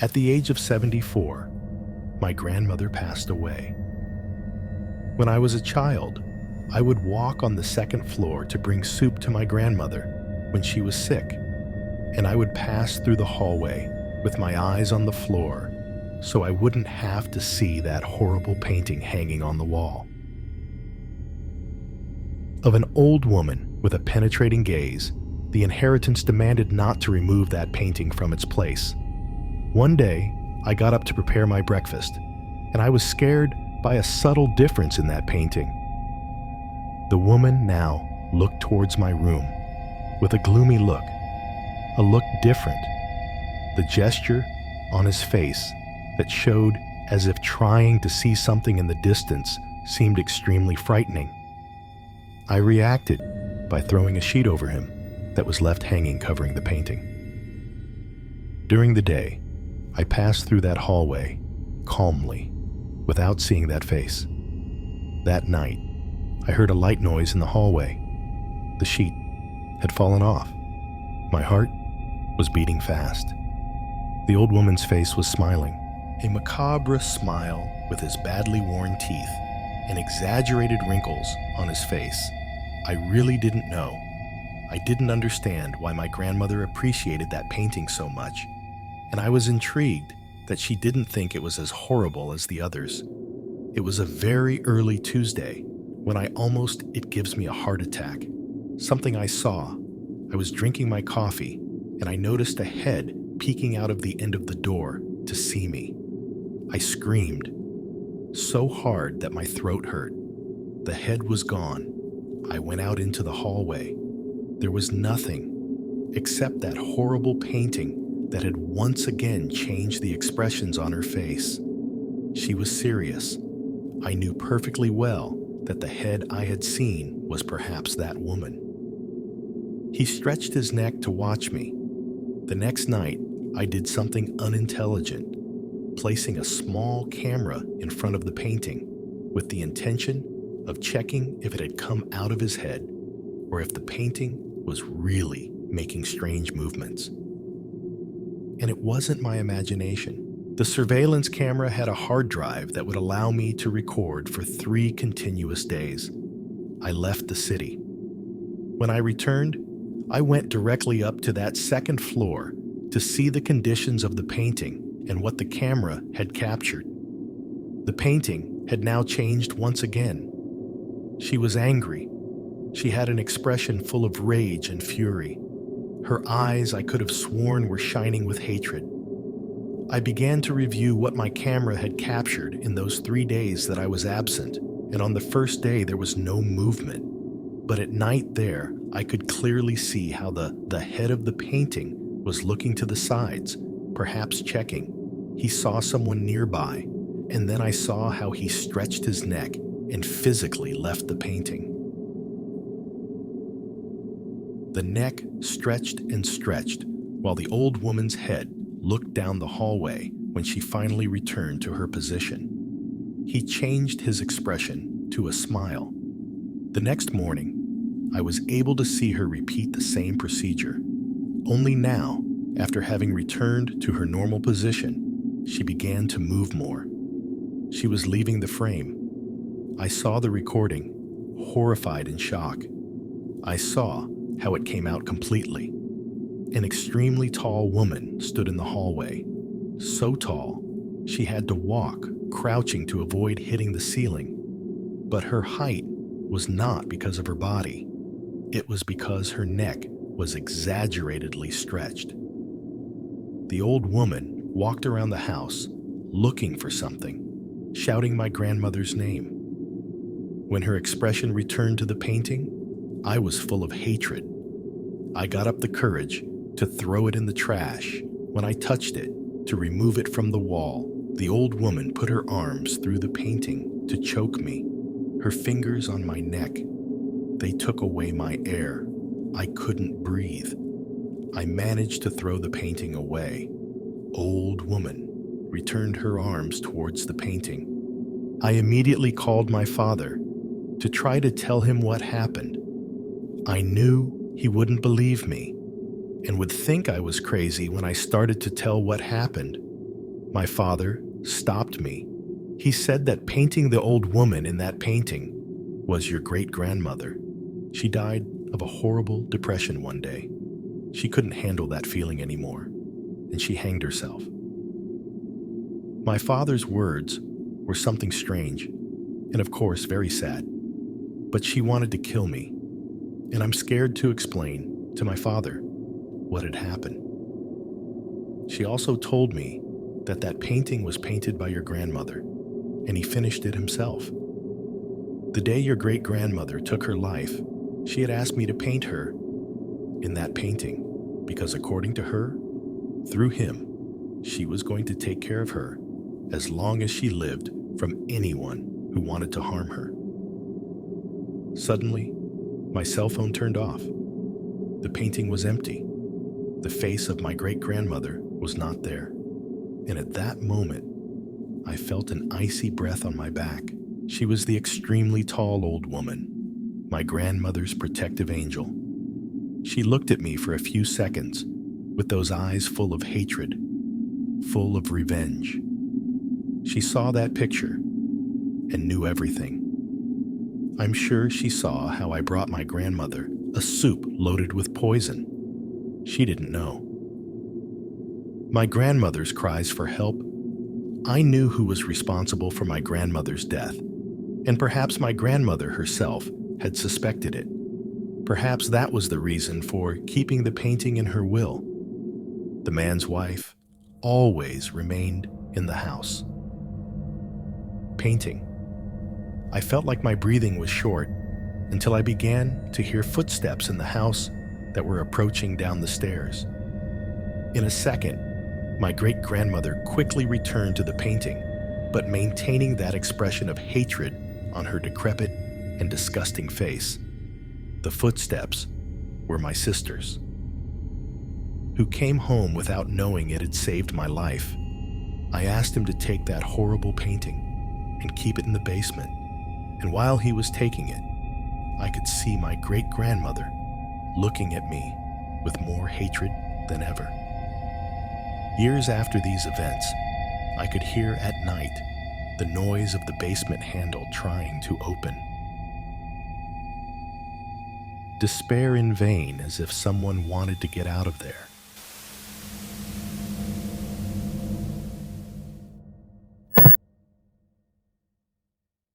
At the age of 74, my grandmother passed away. When I was a child, I would walk on the second floor to bring soup to my grandmother when she was sick, and I would pass through the hallway with my eyes on the floor so I wouldn't have to see that horrible painting hanging on the wall. Of an old woman with a penetrating gaze, the inheritance demanded not to remove that painting from its place. One day, I got up to prepare my breakfast, and I was scared by a subtle difference in that painting. The woman now looked towards my room with a gloomy look, a look different, the gesture on his face that showed as if trying to see something in the distance seemed extremely frightening. I reacted by throwing a sheet over him that was left hanging covering the painting. During the day, I passed through that hallway calmly, without seeing that face. That night, I heard a light noise in the hallway. The sheet had fallen off. My heart was beating fast. The old woman's face was smiling, a macabre smile with his badly worn teeth and exaggerated wrinkles on his face. I really didn't know. I didn't understand why my grandmother appreciated that painting so much, and I was intrigued that she didn't think it was as horrible as the others. It was a very early Tuesday when it gives me a heart attack. Something I saw. I was drinking my coffee, and I noticed a head peeking out of the end of the door to see me. I screamed so hard that my throat hurt. The head was gone. I went out into the hallway. There was nothing except that horrible painting that had once again changed the expressions on her face. She was serious. I knew perfectly well that the head I had seen was perhaps that woman. He stretched his neck to watch me. The next night, I did something unintelligent, placing a small camera in front of the painting with the intention of checking if it had come out of his head or if the painting was really making strange movements. And it wasn't my imagination. The surveillance camera had a hard drive that would allow me to record for 3 continuous days. I left the city. When I returned, I went directly up to that second floor to see the conditions of the painting and what the camera had captured. The painting had now changed once again. She was angry. She had an expression full of rage and fury. Her eyes, I could have sworn, were shining with hatred. I began to review what my camera had captured in those 3 days that I was absent, and on the first day there was no movement. But at night there, I could clearly see how the head of the painting was looking to the sides, perhaps checking. He saw someone nearby, and then I saw how he stretched his neck and physically left the painting. The neck stretched and stretched while the old woman's head looked down the hallway when she finally returned to her position. He changed his expression to a smile. The next morning, I was able to see her repeat the same procedure. Only now, after having returned to her normal position, she began to move more. She was leaving the frame. I saw the recording, horrified and shocked. I saw how it came out completely. An extremely tall woman stood in the hallway. So tall, she had to walk, crouching to avoid hitting the ceiling. But her height was not because of her body. It was because her neck was exaggeratedly stretched. The old woman walked around the house, looking for something, shouting my grandmother's name. When her expression returned to the painting, I was full of hatred. I got up the courage to throw it in the trash. When I touched it, to remove it from the wall, the old woman put her arms through the painting to choke me, her fingers on my neck. They took away my air. I couldn't breathe. I managed to throw the painting away. Old woman returned her arms towards the painting. I immediately called my father to try to tell him what happened. I knew he wouldn't believe me and would think I was crazy when I started to tell what happened. My father stopped me. He said that painting the old woman in that painting was your great-grandmother. She died of a horrible depression one day. She couldn't handle that feeling anymore, and she hanged herself. My father's words were something strange, and of course very sad, but she wanted to kill me, and I'm scared to explain to my father what had happened. She also told me that that painting was painted by your grandmother, and he finished it himself. The day your great-grandmother took her life, she had asked me to paint her in that painting because, according to her, through him, she was going to take care of her as long as she lived from anyone who wanted to harm her. Suddenly, my cell phone turned off. The painting was empty. The face of my great-grandmother was not there. And at that moment, I felt an icy breath on my back. She was the extremely tall old woman, my grandmother's protective angel. She looked at me for a few seconds with those eyes full of hatred, full of revenge. She saw that picture and knew everything. I'm sure she saw how I brought my grandmother a soup loaded with poison. She didn't know. My grandmother's cries for help. I knew who was responsible for my grandmother's death, and perhaps my grandmother herself had suspected it. Perhaps that was the reason for keeping the painting in her will. The man's wife always remained in the house. Painting. I felt like my breathing was short until I began to hear footsteps in the house that were approaching down the stairs. In a second, my great-grandmother quickly returned to the painting, but maintaining that expression of hatred on her decrepit and disgusting face. The footsteps were my sister's, who came home without knowing it had saved my life. I asked him to take that horrible painting and keep it in the basement, and while he was taking it, I could see my great-grandmother looking at me with more hatred than ever. Years after these events, I could hear at night the noise of the basement handle trying to open. Despair in vain, as if someone wanted to get out of there.